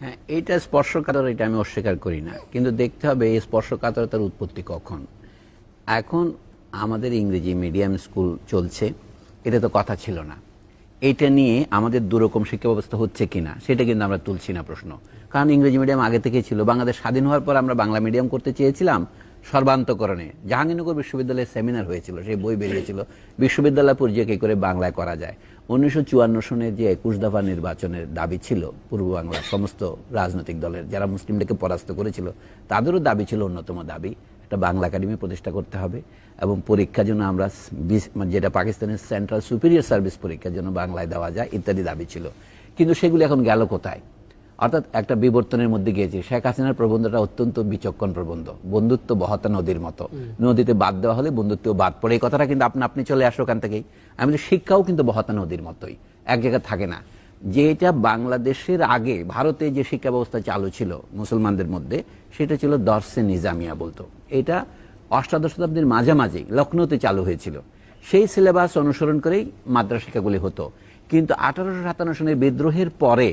হ্যাঁ, এইটা স্পর্শকাতর, এটা আমি অস্বীকার করি না, কিন্তু দেখতে হবে এই স্পর্শকাতরতার উৎপত্তি কখন। এখন আমাদের ইংরেজি মিডিয়াম স্কুল চলছে, এটা তো কথা ছিল না। এটা নিয়ে আমাদের দুরকম শিক্ষা ব্যবস্থা হচ্ছে কিনা সেটা কিন্তু আমরা তুলছি না প্রশ্ন, কারণ ইংরেজি মিডিয়াম আগে থেকেই ছিল। বাংলাদেশ স্বাধীন হওয়ার পর আমরা বাংলা মিডিয়াম করতে চেয়েছিলাম সর্বান্তকরণে। জাহাঙ্গীরনগর বিশ্ববিদ্যালয়ে সেমিনার হয়েছিল, সেই বই বেরিয়েছিল বিশ্ববিদ্যালয় পর্যায়ে কী করে বাংলায় করা যায়। 1954 সনের যে 21 দফা নির্বাচনের দাবি ছিল পূর্ব বাংলার সমস্ত রাজনৈতিক দলের, যারা মুসলিম লীগকে পরাস্ত করেছিল, তাদেরও দাবি ছিল, অন্যতম দাবি একটা বাংলা একাডেমি প্রতিষ্ঠা করতে হবে এবং পরীক্ষার জন্য আমরা যেটা পাকিস্তানের সেন্ট্রাল সুপিরিয়র সার্ভিস পরীক্ষার জন্য বাংলায় দেওয়া যায় ইত্যাদি দাবি ছিল। কিন্তু সেগুলি এখন গেল কোথায়? অর্থাৎ একটা বিবর্তনের মধ্যে গিয়েছে। শেখ হাসিনার প্রবন্ধটা অত্যন্ত বিচক্ষণ প্রবন্ধ, বন্ধুত্ব বহতা নদীর মতো, নদীতে বাদ দেওয়া হলে বন্ধুত্ব বাদ পড়ে। এই কথাটা কিন্তু আপনি চলে আসো ওখান থেকেই। আমি শিক্ষাও কিন্তু বহতা নদীর মতোই, এক জায়গায় থাকে না। যেটা বাংলাদেশের আগে ভারতে যে শিক্ষা ব্যবস্থা চালু ছিল মুসলমানদের মধ্যে, সেটা ছিল দর্শে নিজামিয়া বলতো। এটা অষ্টাদশ শতাব্দীর মাঝামাঝি লখনৌতে চালু হয়েছিল। সেই সিলেবাস অনুসরণ করেই মাদ্রাসা শিক্ষাগুলি হতো। কিন্তু 1857 সনের বিদ্রোহের পরে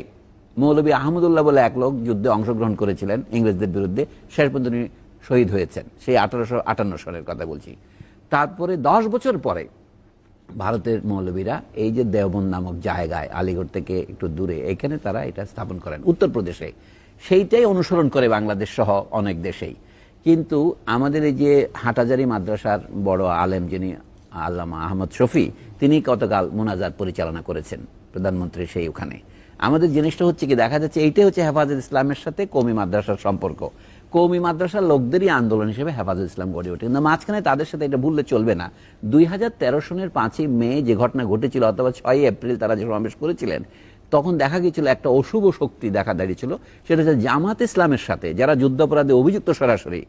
মৌলভী আহমদুল্লাহ বলে এক লোক যুদ্ধে অংশগ্রহণ করেছিলেন ইংরেজদের বিরুদ্ধে, শেষ পর্যন্ত তিনি শহীদ হয়েছেন, সেই 1858 সনের কথা বলছি। তারপরে 10 বছর পরে ভারতের মৌলবীরা এই যে দেওবন্দ নামক জায়গায়, আলিগড় থেকে একটু দূরে, এখানে তারা এটা স্থাপন করেন উত্তরপ্রদেশে। সেইটাই অনুসরণ করে বাংলাদেশ সহ অনেক দেশেই। কিন্তু আমাদের এই যে হাটহাজারী মাদ্রাসার বড় আলেম যিনি আল্লামা আহমদ শফি, তিনি গতকাল মোনাজাত পরিচালনা করেছেন প্রধানমন্ত্রী সেই ওখানে। আমাদের জিনিসটা হচ্ছে কি, দেখা যাচ্ছে এইটাই হচ্ছে হেফাজত ইসলামের সাথে কওমি মাদ্রাসার সম্পর্ক। কওমি মাদ্রাসার লোকদেরই আন্দোলন হিসেবে হেফাজত ইসলাম গড়ে ওঠে, কিন্তু মাঝখানে তাদের সাথে এটা ভুললে চলবে না। 2013 সনের 5ই মে যে ঘটনা ঘটেছিল, অথবা 6ই এপ্রিল তারা যে সমাবেশ করেছিলেন, তখন দেখা গিয়েছিল একটা অশুভ শক্তি দেখা দাঁড়িয়েছিল। সেটা হচ্ছে জামাত ইসলামের সাথে, যারা যুদ্ধাপরাধে অভিযুক্ত সরাসরি,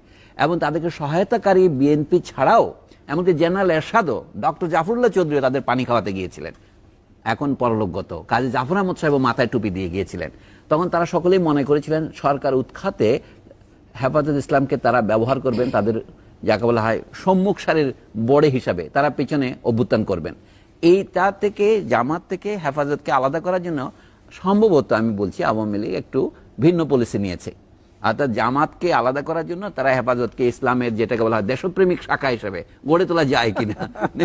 এবং তাদেরকে সহায়তাকারী বিএনপি ছাড়াও এমনকি জেনারেল এরশাদও, ডক্টর জাফরুল্লাহ চৌধুরী তাদের পানি খাওয়াতে গিয়েছিলেন, এখন পরলোকগত কাজী জাফর আহমদ সাহেব মাথায় টুপি দিয়ে গিয়েছিলেন। তখন তারা সকলেই মনে করেছিলেন সরকার উৎখাতে হেফাজত ইসলামকে তারা ব্যবহার করবেন, তাদের যাকে বলা হয় সম্মুখ সারির বড়ে হিসাবে তারা পেছনে অভ্যুত্থান করবেন। এইটা থেকে, জামাত থেকে হেফাজতকে আলাদা করার জন্য সম্ভবত আমি বলছি আওয়ামী লীগ একটু ভিন্ন পলিসি নিয়েছে। অর্থাৎ জামাতকে আলাদা করার জন্য তারা হেফাজতকে ইসলামের যেটাকে বলা হয় দেশপ্রেমিক শাখা হিসেবে গড়ে তোলা যায় কিনা।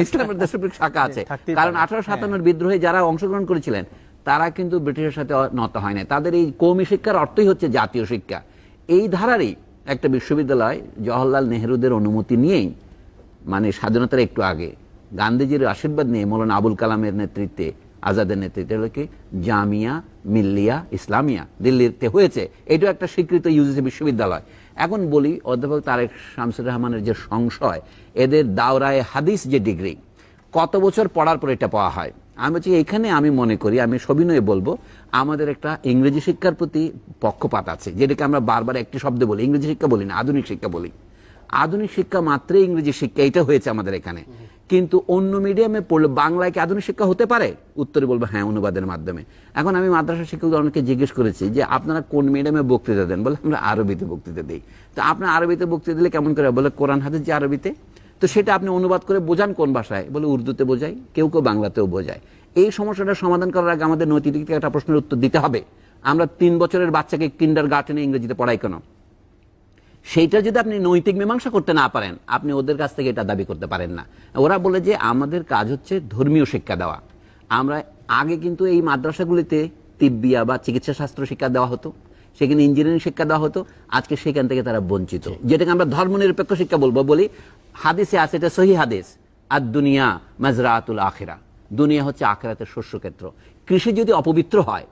ইসলামের দেশপ্রেমিক শাখা আছে, কারণ 1857 বিদ্রোহে যারা অংশগ্রহণ করেছিলেন তারা কিন্তু ব্রিটিশের সাথে নত হয় না। তাদের এই কওমি শিক্ষার অর্থই হচ্ছে জাতীয় শিক্ষা। এই ধারারই একটা বিশ্ববিদ্যালয় জওহরলাল নেহরুদের অনুমতি নিয়েই, মানে স্বাধীনতার একটু আগে, গান্ধীজির আশীর্বাদ নিয়ে মৌলানা আবুল কালামের নেতৃত্বে, আজাদের নেতৃত্বে কি জামিয়া মিল্লিয়া ইসলামিয়া দিল্লিতে হয়েছে। এটাও একটা স্বীকৃত ইউজিসি বিশ্ববিদ্যালয়। এখন বলি, অধ্যাপক তারেক শামসুর রহমানের যে সংশয়, এদের দাওরায়ে হাদিস যে ডিগ্রি, কত বছর পড়ার পর এটা পাওয়া হয়? আমি বলছি এখানে আমি মনে করি, আমি সবিনয়ে বলবো, আমাদের একটা ইংরেজি শিক্ষার প্রতি পক্ষপাত আছে, যেটাকে আমরা বারবার একটি শব্দে বলি, ইংরেজি শিক্ষা বলি না, আধুনিক শিক্ষা বলি। আধুনিক শিক্ষা মাত্রই ইংরেজি শিক্ষা, এটা হয়েছে আমাদের এখানে। কিন্তু অন্য মিডিয়ামে পড়লে বাংলায় কি আধুনিক শিক্ষা হতে পারে? উত্তরে বলবো হ্যাঁ, অনুবাদের মাধ্যমে। এখন আমি মাদ্রাসা শিক্ষক অনেকে জিজ্ঞেস করেছি যে আপনারা কোন মিডিয়ামে বক্তৃতা দেন? বলে আমরা আরবিতে বক্তৃতা দিই। তো আপনার আরবিতে বক্তৃতা দিলে কেমন করে? বলে কোরআন হাদিস যে আরবিতে, তো সেটা আপনি অনুবাদ করে বোঝান কোন ভাষায়? বলে উর্দুতে বোঝাই, কেউ কেউ বাংলাতেও বোঝায়। এই সমস্যাটা সমাধান করার আগে আমাদের নৈতিক দিক থেকে একটা প্রশ্নের উত্তর দিতে হবে। আমরা 3 বছরের বাচ্চাকে কিন্ডারগার্টেনে ইংরেজিতে পড়াই কেন? সেইটা যদি আপনি নৈতিক মীমাংসা করতে না পারেন, আপনি ওদের কাছ থেকে এটা দাবি করতে পারেন না। ওরা বলে যে আমাদের কাজ হচ্ছে ধর্মীয় শিক্ষা দেওয়া। আমরা আগে কিন্তু এই মাদ্রাসাগুলিতে তিব্বিয়া বা চিকিৎসা শাস্ত্র শিক্ষা দেওয়া হতো, সেখানে ইঞ্জিনিয়ারিং শিক্ষা দেওয়া হতো। আজকে সেখান থেকে তারা বঞ্চিত, যেটাকে আমরা ধর্মনিরপেক্ষ শিক্ষা বলবো। বলি হাদিসে আছে, এটা সহি হাদিস, আর দুনিয়া মাজরাতুল আখিরা, দুনিয়া হচ্ছে আখিরাতের শস্যক্ষেত্র। কৃষি যদি অপবিত্র হয়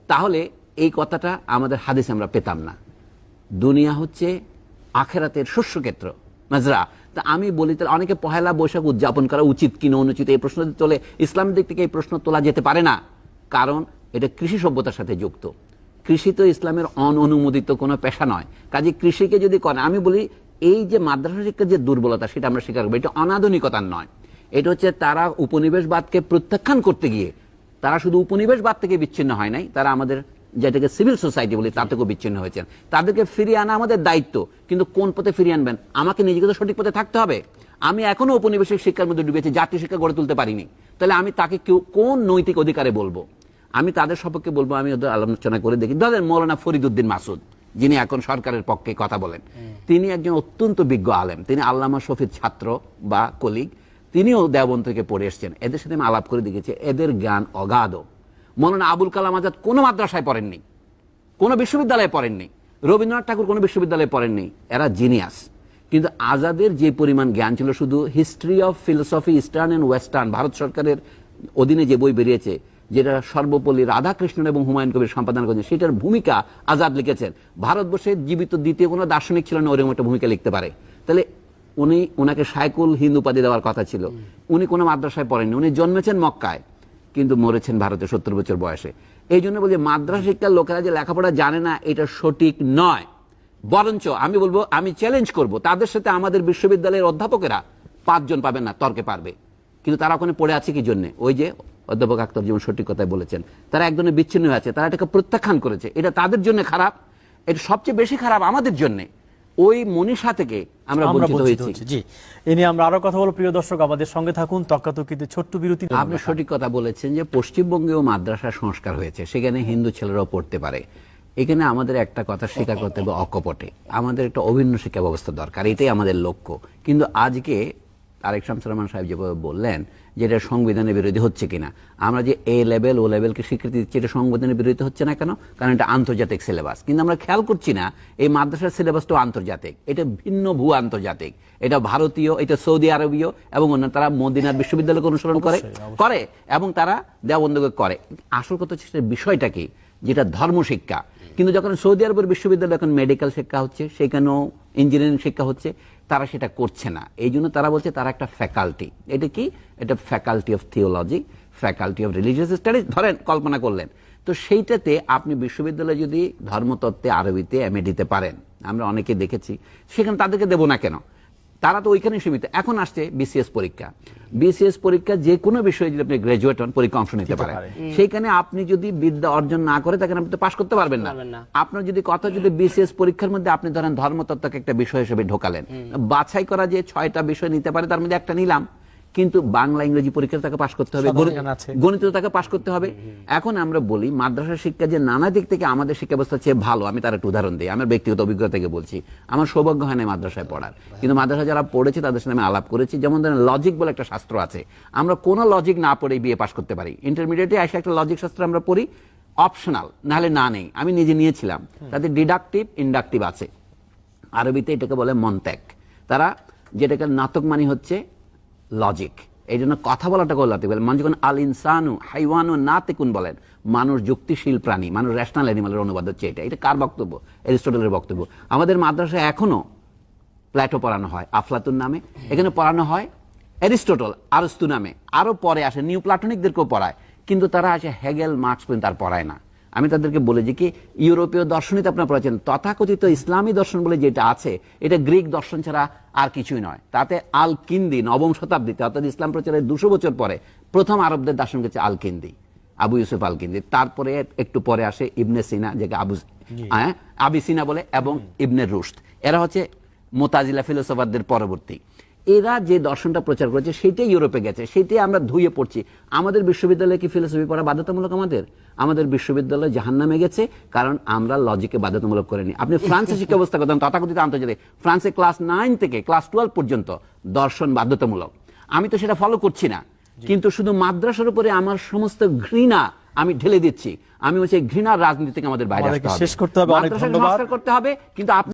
তাহলে এই কথাটা আমাদের হাদিসে আমরা পেতাম না। দুনিয়া হচ্ছে আখেরাতের শস্যক্ষেত্র, মাজরা। তা আমি বলি, তাহলে অনেকে পহেলা বৈশাখ উদযাপন করা উচিত কিনা অনুচিত, এই প্রশ্ন তোলে। ইসলামের দিক থেকে এই প্রশ্ন তোলা যেতে পারে না, কারণ এটা কৃষি সভ্যতার সাথে যুক্ত। কৃষি তো ইসলামের অননুমোদিত কোনো পেশা নয়। কাজে কৃষিকে যদি করে, আমি বলি এই যে মাদ্রাসা শিক্ষার যে দুর্বলতা, সেটা আমরা স্বীকার করবো। এটা অনাধুনিকতার নয়, এটা হচ্ছে তারা উপনিবেশবাদকে প্রত্যাখ্যান করতে গিয়ে তারা শুধু উপনিবেশবাদ থেকে বিচ্ছিন্ন হয় নাই, তারা আমাদের যেটাকে সিভিল সোসাইটি বলি তা থেকেও বিচ্ছিন্ন হয়েছেন। তাদেরকে ফিরিয়ে আনা আমাদের দায়িত্ব, কিন্তু কোন পথে ফিরিয়ে আনবেন? আমাকে নিজেকে তো সঠিক পথে থাকতে হবে। আমি এখনো উপনিবেশিক শিক্ষার মধ্যে ডুবেছি, জাতীয় শিক্ষা গড়ে তুলতে পারিনি। তাহলে আমি তাকে কোন নৈতিক অধিকারে বলবো? আমি তাদের সপক্ষে বলবো, আমি ওদের আলোচনা করে দেখি। ধরেন মৌলানা ফরিদউদ্দিন মাসুদ, যিনি এখন সরকারের পক্ষে কথা বলেন, তিনি একজন অত্যন্ত বিজ্ঞ আলেম, তিনি আল্লামা শফির ছাত্র বা কলিগ, তিনিও দেওবন্দ থেকে পড়ে এসছেন। এদের সাথে আমি আলাপ করে দেখেছি, এদের জ্ঞান অগাধ। মৌলানা আবুল কালাম আজাদ কোনো মাদ্রাসায় পড়েননি, কোনো বিশ্ববিদ্যালয়ে পড়েননি, রবীন্দ্রনাথ ঠাকুর কোনো বিশ্ববিদ্যালয়ে পড়েননি, এরা জিনিয়াস। কিন্তু আজাদের যে পরিমাণ জ্ঞান ছিল, শুধু history of philosophy eastern and western, Bharat সরকারের অধীনে যে বই বেরিয়েছে, যেটা সর্বপল্লী রাধাকৃষ্ণন এবং হুমায়ুন কবির সম্পাদনা করেছেন, সেটার ভূমিকা আজাদ লিখেছেন। ভারতবর্ষে জীবিত দ্বিতীয় কোনো দার্শনিক ছিল না ওরকম একটা ভূমিকা লিখতে পারে। তাহলে ওনাকে শায়কুল হিন্দ উপাধি দেওয়ার কথা ছিল। উনি কোনো মাদ্রাসায় পড়েননি, উনি জন্মেছেন মক্কায় কিন্তু মরেছেন ভারতে 70 বছর বয়সে। এই জন্য বলি, মাদ্রাসা শিক্ষার লোকেরা যে লেখাপড়া জানে না, এটা সঠিক নয়। বরঞ্চ আমি বলবো, আমি চ্যালেঞ্জ করব, তাদের সাথে আমাদের বিশ্ববিদ্যালয়ের অধ্যাপকেরা 5 জন পাবেন না, তর্কে পারবে। কিন্তু তারা ওখানে পড়ে আছে কি জন্য? ওই যে অধ্যাপক আক্তার যেমন সঠিক কথাই বলেছেন, তারা একজনে বিচ্ছিন্ন হয়ে আছে, তারা এটাকে প্রত্যাখ্যান করেছে। এটা তাদের জন্য খারাপ, এটা সবচেয়ে বেশি খারাপ আমাদের জন্য। ওই মনীষা থেকে আমরা বঞ্চিত হয়েছি। জি, এ নিয়ে আমরা আরো কথা বলবো। প্রিয় দর্শক, আমাদের সঙ্গে থাকুন। তর্কাতর্কিতে ছোট্ট বিরতি। আপনি সঠিক কথা বলেছেন যে পশ্চিমবঙ্গেও মাদ্রাসা সংস্কার হয়েছে, সেখানে হিন্দু ছেলেরাও পড়তে পারে। এখানে আমাদের একটা কথা স্বীকার করতে হবে, অকপটে আমাদের একটা অভিন্ন শিক্ষা ব্যবস্থা দরকার, এটাই আমাদের লক্ষ্য। কিন্তু আজকে তারেক শামসুর রহমান সাহেব যেভাবে বললেন যে এটা সংবিধানের বিরোধী হচ্ছে কিনা, আমরা যে এ লেভেল ও লেভেলকে স্বীকৃতি দিচ্ছি, এটা সংবিধানের বিরোধী হচ্ছে না কেন? কারণ এটা আন্তর্জাতিক সিলেবাস। কিন্তু আমরা খেয়াল করছি না এই মাদ্রাসার সিলেবাসটাও আন্তর্জাতিক, এটা ভিন্ন ভূ আন্তর্জাতিক, এটা ভারতীয়, এটা সৌদি আরবীয় এবং অন্য। তারা মদিনার বিশ্ববিদ্যালয়কে অনুসরণ করে এবং তারা দেওবন্দকে করে। আসল কথা হচ্ছে বিষয়টা কি, যেটা ধর্ম শিক্ষা। কিন্তু যখন সৌদি আরবের বিশ্ববিদ্যালয় এখন মেডিকেল শিক্ষা হচ্ছে, সেখানেও ইঞ্জিনিয়ারিং শিক্ষা হচ্ছে, তারা সেটা করছে না। এই জন্য তারা বলছে তারা একটা ফ্যাকাল্টি। এটা কি? এটা faculty of theology, faculty of religious studies ধরেন, কল্পনা করলেন। তো সেইটাতে আপনি বিশ্ববিদ্যালয়ে যদি ধর্মতত্ত্বে আরবিতে এমএ দিতে পারেন, আমরা অনেকে দেখেছি, সেখানে তাদেরকে দেবো না কেন? তারা তো ওইখানে সীমিত। এখন আসছে বিসিএস পরীক্ষা। বিসিএস পরীক্ষা যে কোনো বিষয়ে যদি আপনি গ্রাজুয়েট হন, পরীক্ষা অংশ নিতে পারেন। সেইখানে আপনি যদি বিদ্যা অর্জন না করে থাকেন, আপনি তো পাশ করতে পারবেন না। আপনার যদি কথা, যদি বিসিএস পরীক্ষার মধ্যে আপনি ধরেন ধর্মতত্ত্বকে একটা বিষয় হিসেবে ঢোকালেন, বাছাই করা যে 6টা বিষয় নিতে পারে, তার মধ্যে একটা নিলাম, কিন্তু বাংলা ইংরেজি পরীক্ষা তাকে পাশ করতে হবে, গণিত তাকে পাশ করতে হবে। এখন আমরা বলি মাদ্রাসা শিক্ষা যে নানা দিক থেকে আমাদের শিক্ষা ব্যবস্থা চেয়ে ভালো। আমি তার একটা উদাহরণ দিই, আমার ব্যক্তিগত অভিজ্ঞতা থেকে বলছি। আমার সৌভাগ্য হয় না মাদ্রাসায় পড়ার, কিন্তু মাদ্রাসা যারা পড়েছে তাদের সাথে আমি আলাপ করেছি। যেমন ধরেন লজিক বলে একটা শাস্ত্র আছে, আমরা কোনো লজিক না পড়ে বিএ পাশ করতে পারি। ইন্টারমিডিয়েটে এসে একটা লজিক শাস্ত্র আমরা পড়ি, অপশনাল, নাহলে না নেই। আমি নিজে নিয়েছিলাম, তাদের ডিডাকটিভ ইন্ডাকটিভ আছে। আরবিতে এটাকে বলে মন্তেক। তারা যেটাকে নাতক মানে হচ্ছে লজিক, এই জন্য কথা বলাটা লজিক বলে। মানুষ যখন আল ইনসানু হাইওয়ানু নাতিকুন বলেন, মানুষ যুক্তিশীল প্রাণী, মানুষ রেশনাল অ্যানিমালের অনুবাদ হচ্ছে এটা। এটা কার বক্তব্য? এরিস্টটলের বক্তব্য। আমাদের মাদ্রাসায় এখনো প্ল্যাটো পড়ানো হয় আফলাতুন নামে, এখানে পড়ানো হয় এরিস্টটল আরস্তু নামে, আরো পরে আসে নিউ প্লাটনিকদেরকেও পড়ায়, কিন্তু তারা আসে হেগেল মার্কস পর্যন্ত আর পড়ায় না। আমি তাদেরকে বলে যে কি, ইউরোপীয় দর্শনীতে আপনারা পড়েছেন, তথাকথিত ইসলামী দর্শন বলে যেটা আছে, এটা গ্রিক দর্শন ছাড়া আর কিছুই নয়। তাতে আল কিন্দি 9ম শতাব্দীতে, অর্থাৎ ইসলাম প্রচারের 200 বছর পরে প্রথম আরবদের দার্শনিক হচ্ছে আল কিন্দি, আবু ইউসুফ আল কিন্দি। তারপরে একটু পরে আসে ইবনে সিনা, যেটা আবি সিনা বলে, এবং ইবনে রুশদ। এরা হচ্ছে মুতাজিলা ফিলোসফারদের পরবর্তী। এরা যে দর্শনটা প্রচার করেছে সেটাই ইউরোপে গেছে, সেটাই আমরা ধুয়ে পড়ছি। আমাদের বিশ্ববিদ্যালয়ে কি ফিলোসফি পড়া বাধ্যতামূলক? আমাদের বিশ্ববিদ্যালয় জাহান্নামে গেছে, কারণ আমরা লজিকে বাধ্যতামূলক করিনি। আপনি ফ্রান্সের শিক্ষা ব্যবস্থা করতেন, তথাকথিত আন্তর্জাতিক, ফ্রান্সে ক্লাস 9 থেকে ক্লাস 12 পর্যন্ত দর্শন বাধ্যতামূলক। আমি তো সেটা ফলো করছি না, কিন্তু শুধু মাদ্রাসার উপরে আমার সমস্ত ঘৃণা আমি ঢেলে দিচ্ছি। আমি হচ্ছে ঘৃণার রাজনীতি থেকে আমাদের বাইরে আসতে হবে, মাদ্রাসা সংস্কার করতে হবে। কিন্তু